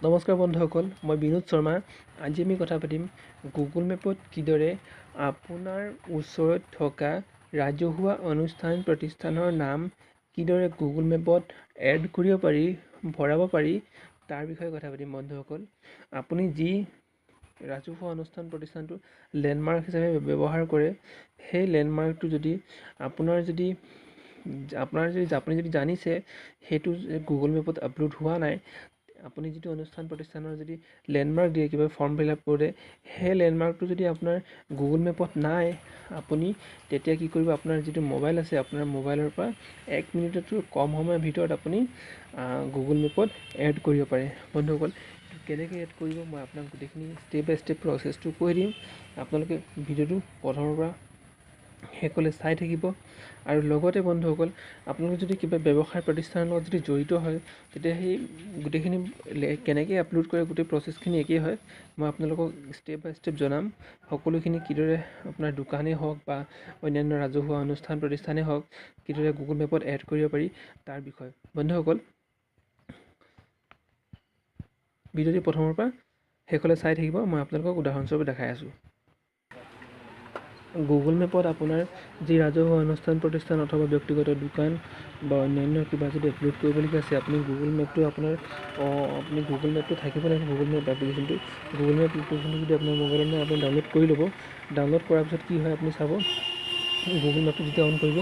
নমস্কাৰ বন্ধুসকল, মই বিনোদ শৰ্মা। আজি আমি কথা পাতিম গুগল মেপত কিদৰে আপোনাৰ ওচৰত থকা ৰাজহুৱা অনুষ্ঠান প্ৰতিষ্ঠানৰ নাম কিদৰে গুগল মেপত এড কৰিব পাৰি, ভৰাব পাৰি তাৰ বিষয়ে কথা পাতিম বন্ধুসকল। আপুনি যি ৰাজহুৱা অনুষ্ঠান প্ৰতিষ্ঠানটো লেণ্ডমাৰ্ক হিচাপে ব্যৱহাৰ কৰে, সেই লেণ্ডমাৰ্কটো যদি আপুনি যদি জানিছে সেইটো গুগল মেপত আপলোড হোৱা নাই, আপুনি যিটো অনুষ্ঠান প্ৰতিষ্ঠানৰ যদি লেণ্ডমাৰ্ক দিয়ে কিবা ফৰ্ম ফিল আপ কৰোঁতে, সেই লেণ্ডমাৰ্কটো যদি আপোনাৰ গুগল মেপত নাই, আপুনি তেতিয়া কি কৰিব, আপোনাৰ যিটো মোবাইল আছে আপোনাৰ মোবাইলৰ পৰা 1 মিনিটতকৈ কম সময়ৰ ভিতৰত আপুনি গুগল মেপত এড কৰিব পাৰে। বন্ধুসকল, কেনেকৈ এড কৰিব মই আপোনাক গোটেইখিনি ষ্টেপ বাই ষ্টেপ প্ৰচেছটো কৈ দিম। আপোনালোকে ভিডিঅ'টো প্ৰথমৰ পৰা শেষলৈ চাই থাকিব। আৰু লগতে বন্ধুসকল, আপোনালোকে যদি কিবা ব্যৱসায় প্ৰতিষ্ঠানৰ লগত যদি জড়িত হয়, তেতিয়া সেই গোটেইখিনি কেনেকৈ আপলোড কৰে গোটেই প্ৰচেছখিনি একেই হয়। মই আপোনালোকক ষ্টেপ বাই ষ্টেপ জনাম সকলোখিনি কিদৰে আপোনাৰ দোকানেই হওক বা অন্যান্য ৰাজহুৱা অনুষ্ঠান প্ৰতিষ্ঠানেই হওক কিদৰে গুগল মেপত এড কৰিব পাৰি তাৰ বিষয়ে। বন্ধুসকল, ভিডিঅ'টি প্ৰথমৰ পৰা শেষলৈ চাই থাকিব। মই আপোনালোকক উদাহৰণস্বৰূপে দেখাই আছোঁ। গুগল মেপত আপোনাৰ যি ৰাজহুৱা অনুষ্ঠান প্ৰতিষ্ঠান অথবা ব্যক্তিগত দোকান বা অন্যান্য কিবা যদি আপলোড কৰিবলগীয়া আছে, আপুনি গুগল মেপটো থাকিব লাগিব। গুগল মেপ এপ্লিকেশ্যনটো যদি আপোনাৰ মোবাইলত নাই, আপুনি ডাউনলোড কৰি ল'ব। ডাউনলোড কৰাৰ পিছত কি হয় আপুনি চাব, গুগল মেপটো যেতিয়া অন কৰিব,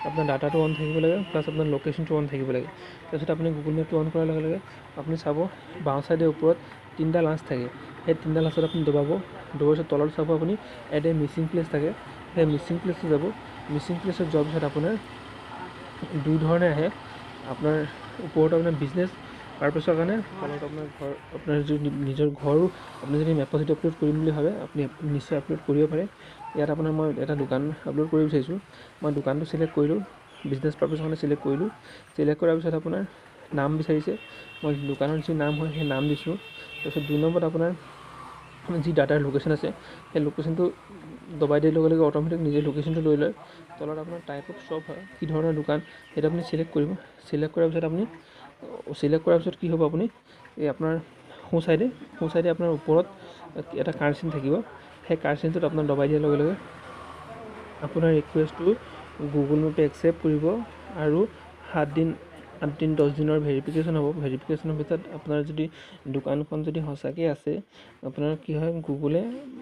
আপোনাৰ ডাটাটো অন থাকিব লাগে, প্লাছ আপোনাৰ লোকেশ্যনটো অন থাকিব লাগে। তাৰপিছত আপুনি গুগল মেপটো অন কৰাৰ লগে লগে আপুনি চাব বাওঁ চাইডে ওপৰত 3টা লাঞ্চ থাকে। সেই 3টা লাঞ্চত আপুনি দবাব। দবাৰ পিছত তলত চাব আপুনি এড এ মিচিং প্লেচ থাকে। সেই মিচিং প্লেচটো যাব। মিচিং প্লেচত যোৱাৰ পিছত আপোনাৰ দুই ধৰণে আহে। আপোনাৰ ওপৰত আপোনাৰ বিজনেছ পাৰপাছৰ কাৰণে, তলত আপোনাৰ যদি নিজৰ ঘৰো আপুনি যদি মেপত যদি আপলোড কৰিম বুলি ভাবে, আপুনি নিশ্চয় আপলোড কৰিব পাৰে। ইয়াত আপোনাৰ মই এটা দোকান আপলোড কৰিব বিচাৰিছোঁ। মই দোকানটো চিলেক্ট কৰিলোঁ, বিজনেছ পাৰপাছৰ কাৰণে চিলেক্ট কৰিলোঁ। চিলেক্ট কৰাৰ পিছত আপোনাৰ নাম বিচাৰিছে, মই দোকানৰ যি নাম হয় সেই নাম দিছোঁ। তাৰপিছত 2 নম্বৰত আপোনাৰ যি ডাটাৰ লোকেশ্যন আছে, সেই লোকেশ্যনটো দবাই দিয়াৰ লগে লগে অট'মেটিক নিজে লোকেশ্যনটো লৈ লয়। তলত আপোনাৰ টাইপ অফ শ্বপ হয়, কি ধৰণৰ দোকান সেইটো আপুনি চিলেক্ট কৰিব। চিলেক্ট কৰাৰ পিছত কি হ'ব, আপুনি এই আপোনাৰ সোঁ চাইডে আপোনাৰ ওপৰত এটা কাৰ্চিন থাকিব। সেই কাৰ্চিনটোত আপোনাৰ দবাই দিয়াৰ লগে লগে আপোনাৰ ৰিকুৱেষ্টটো গুগল মেপে একচেপ্ট কৰিব আৰু 7 দিন 8 দিন 10 দিনৰ ভেৰিফিকেশ্যন হ'ব। ভেৰিফিকেশ্যনৰ ভিতৰত আপোনাৰ যদি দোকানখন যদি সঁচাকৈ আছে, আপোনাৰ কি হয়, গুগলে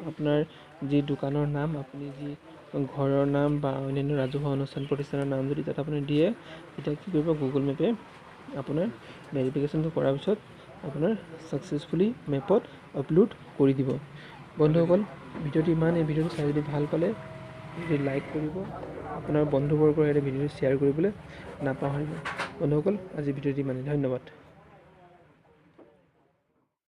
আপোনাৰ যি দোকানৰ নাম, আপুনি যি ঘৰৰ নাম বা অন্যান্য ৰাজহুৱা অনুষ্ঠান প্ৰতিষ্ঠানৰ নাম যদি তাত আপুনি দিয়ে, তেতিয়া কি কৰিব, গুগল মেপে আপোনাৰ ভেৰিফিকেশ্যনটো কৰাৰ পিছত আপোনাৰ ছাকচেছফুলি মেপত আপলোড কৰি দিব। বন্ধুসকল, ভিডিঅ'টো এই ভিডিঅ'টো চাই যদি ভাল পালে লাইক কৰিব, আপোনাৰ বন্ধুবৰ্গৰ সৈতে ভিডিঅ'টো শ্বেয়াৰ কৰিবলৈ নাপাহৰিব। বন্ধুসকল, আজি ভিডিঅ'টো ইমানেই। ধন্যবাদ।